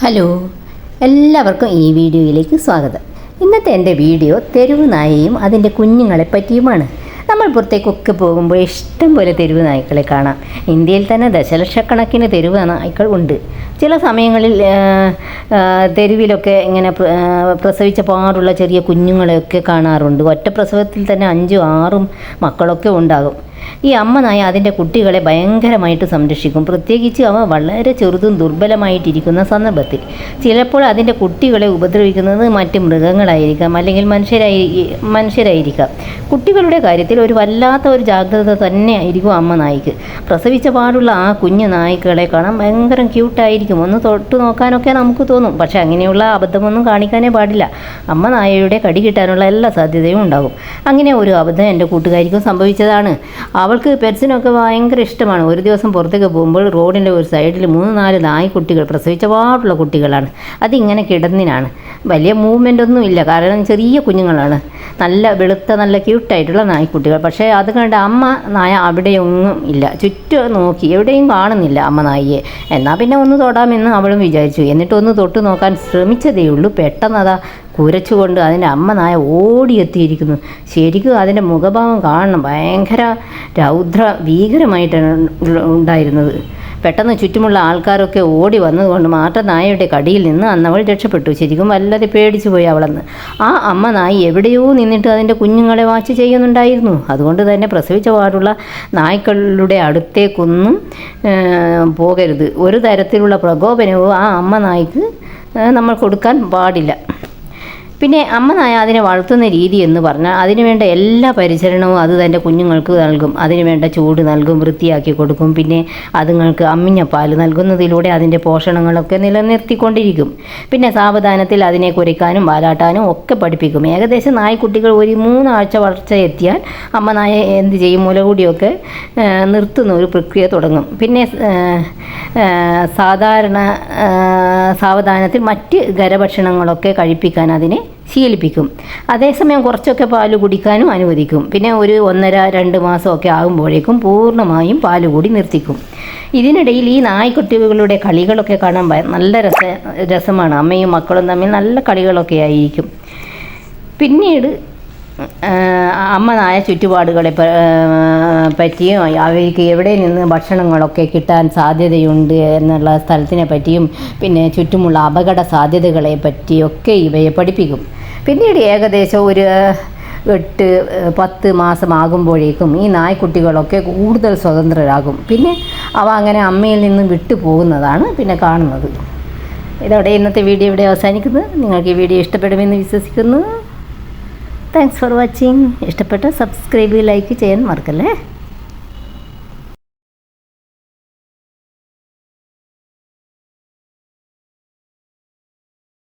Hello, എല്ലാവർക്കും ഈ വീഡിയോയിലേക്ക് സ്വാഗതം. ഇന്നത്തെ എൻ്റെ വീഡിയോ തെരുവ് നായയും അതിൻ്റെ കുഞ്ഞുങ്ങളെ പറ്റിയുമാണ്. നമ്മൾ പുറത്തേക്കൊക്കെ പോകുമ്പോൾ ഇഷ്ടം പോലെ തെരുവ് നായ്ക്കളെ കാണാം. ഇന്ത്യയിൽ തന്നെ ദശലക്ഷക്കണക്കിന് തെരുവ് നായ്ക്കൾ ഉണ്ട്. ചില സമയങ്ങളിൽ തെരുവിലൊക്കെ ഇങ്ങനെ പ്രസവിച്ച പാടുള്ള ചെറിയ കുഞ്ഞുങ്ങളെയൊക്കെ കാണാറുണ്ട്. ഒറ്റ പ്രസവത്തിൽ തന്നെ 5ഉം 6ഉം മക്കളൊക്കെ ഉണ്ടാകും. ഈ അമ്മ നായ അതിൻ്റെ കുട്ടികളെ ഭയങ്കരമായിട്ട് സംരക്ഷിക്കും. പ്രത്യേകിച്ച് അവ വളരെ ചെറുതും ദുർബലമായിട്ടിരിക്കുന്ന സന്ദർഭത്തിൽ. ചിലപ്പോൾ അതിൻ്റെ കുട്ടികളെ ഉപദ്രവിക്കുന്നത് മറ്റ് മൃഗങ്ങളായിരിക്കാം, അല്ലെങ്കിൽ മനുഷ്യരായിരിക്കാം. കുട്ടികളുടെ കാര്യത്തിൽ ഒരു വല്ലാത്ത ഒരു ജാഗ്രത തന്നെയായിരിക്കും അമ്മ നായ്ക്ക്. പ്രസവിച്ച പാടുള്ള ആ കുഞ്ഞു നായ്ക്കളെ കാണാൻ ഭയങ്കര ക്യൂട്ടായിരിക്കും. ഒന്ന് തൊട്ട് നോക്കാനൊക്കെ നമുക്ക് തോന്നും. പക്ഷേ അങ്ങനെയുള്ള അബദ്ധമൊന്നും കാണിക്കാനേ പാടില്ല. അമ്മ നായയുടെ കടി കിട്ടാനുള്ള എല്ലാ സാധ്യതയും ഉണ്ടാകും. അങ്ങനെ ഒരു അബദ്ധം എൻ്റെ കൂട്ടുകാരിക്കും സംഭവിച്ചതാണ്. അവൾക്ക് പെറ്റ്സിനൊക്കെ ഭയങ്കര ഇഷ്ടമാണ്. ഒരു ദിവസം പുറത്തേക്ക് പോകുമ്പോൾ റോഡിൻ്റെ ഒരു സൈഡിൽ 3-4 നായ്ക്കുട്ടികൾ, പ്രസവിച്ച പാടുള്ള കുട്ടികളാണ്. അതിങ്ങനെ കിടന്നിനാണ്. വലിയ മൂവ്മെൻ്റ് ഒന്നും ഇല്ല, കാരണം ചെറിയ കുഞ്ഞുങ്ങളാണ്. നല്ല വെളുത്ത നല്ല ക്യൂട്ടായിട്ടുള്ള നായ്ക്കുട്ടികൾ. പക്ഷേ അത് കണ്ട് അമ്മ നായ അവിടെയൊന്നും ഇല്ല. ചുറ്റും നോക്കി, എവിടെയും കാണുന്നില്ല അമ്മ നായയെ. എന്നാൽ പിന്നെ ഒന്ന് തൊടാമെന്ന് അവളും വിചാരിച്ചു. എന്നിട്ടൊന്ന് തൊട്ട് നോക്കാൻ ശ്രമിച്ചതേ ഉള്ളൂ. പെട്ടെന്ന് അതാ കുരച്ചുകൊണ്ട് അതിൻ്റെ അമ്മ നായ ഓടിയെത്തിയിരിക്കുന്നു. ശരിക്കും അതിൻ്റെ മുഖഭാവം കാണണം, ഭയങ്കര രൗദ്ര ഭീകരമായിട്ടാണ് ഉണ്ടായിരുന്നത്. പെട്ടെന്ന് ചുറ്റുമുള്ള ആൾക്കാരൊക്കെ ഓടി വന്നതുകൊണ്ട് മാത്രം നായയുടെ കടിയിൽ നിന്ന് അന്നവൾ രക്ഷപ്പെട്ടു. ശരിക്കും വല്ലാതെ പേടിച്ചു പോയി അവളെന്ന്. ആ അമ്മ നായി എവിടെയോ നിന്നിട്ട് അതിൻ്റെ കുഞ്ഞുങ്ങളെ വാച്ച് ചെയ്യുന്നുണ്ടായിരുന്നു. അതുകൊണ്ട് തന്നെ പ്രസവിച്ച പാടുള്ള നായ്ക്കളുടെ അടുത്തേക്കൊന്നും പോകരുത്. ഒരു തരത്തിലുള്ള പ്രകോപനവും ആ അമ്മ നായ്ക്ക് നമ്മൾ കൊടുക്കാൻ പാടില്ല. പിന്നെ അമ്മ നായ അതിനെ വളർത്തുന്ന രീതി എന്ന് പറഞ്ഞാൽ അതിനുവേണ്ട എല്ലാ പരിചരണവും അത് തൻ്റെ കുഞ്ഞുങ്ങൾക്ക് നൽകും. അതിനുവേണ്ട ചൂട് നൽകും, വൃത്തിയാക്കി കൊടുക്കും. പിന്നെ അതുങ്ങൾക്ക് അമ്മിഞ്ഞ പാൽ നൽകുന്നതിലൂടെ അതിൻ്റെ പോഷണങ്ങളൊക്കെ നിലനിർത്തിക്കൊണ്ടിരിക്കും. പിന്നെ സാവധാനത്തിൽ അതിനെ കുരയ്ക്കാനും വാലാട്ടാനും ഒക്കെ പഠിപ്പിക്കും. ഏകദേശം നായ്ക്കുട്ടികൾ ഒരു 3 ആഴ്ച വളർച്ച എത്തിയാൽ അമ്മ നായ എന്ത് ചെയ്യും, മുലകൂടിയൊക്കെ നിർത്തുന്ന ഒരു പ്രക്രിയ തുടങ്ങും. പിന്നെ സാവധാനത്തിൽ മറ്റ് ഖരഭക്ഷണങ്ങളൊക്കെ കഴിപ്പിക്കാൻ അതിനെ ശീലിപ്പിക്കും. അതേസമയം കുറച്ചൊക്കെ പാല് കുടിക്കാനും അനുവദിക്കും. പിന്നെ ഒരു 1.5-2 മാസമൊക്കെ ആകുമ്പോഴേക്കും പൂർണ്ണമായും പാല് കൂടി നിർത്തിക്കും. ഇതിനിടയിൽ ഈ നായ്ക്കുട്ടികളുടെ കളികളൊക്കെ കാണാൻ നല്ല രസമാണ്. അമ്മയും മക്കളും തമ്മിൽ നല്ല കളികളൊക്കെ ആയിരിക്കും. പിന്നീട് അമ്മ നായ ചുറ്റുപാടുകളെ പറ്റിയും അവർക്ക് എവിടെ നിന്ന് ഭക്ഷണങ്ങളൊക്കെ കിട്ടാൻ സാധ്യതയുണ്ട് എന്നുള്ള സ്ഥലത്തിനെ പറ്റിയും പിന്നെ ചുറ്റുമുള്ള അപകട സാധ്യതകളെ പറ്റിയൊക്കെ ഇവയെ പഠിപ്പിക്കും. പിന്നീട് ഏകദേശം ഒരു 8-10 മാസമാകുമ്പോഴേക്കും ഈ നായ്ക്കുട്ടികളൊക്കെ കൂടുതൽ സ്വതന്ത്രരാകും. പിന്നെ അവ അങ്ങനെ അമ്മയിൽ നിന്ന് വിട്ടു പോകുന്നതാണ് പിന്നെ കാണുന്നത്. ഇതോടെ ഇന്നത്തെ വീഡിയോ ഇവിടെ അവസാനിക്കുന്നത്. നിങ്ങൾക്ക് ഈ വീഡിയോ ഇഷ്ടപ്പെടുമെന്ന് വിശ്വസിക്കുന്നു. Thanks for watching. ഇഷ്ടപ്പെട്ട സബ്സ്ക്രൈബ്, ലൈക്ക് ചെയ്യാൻ മറക്കല്ലേ.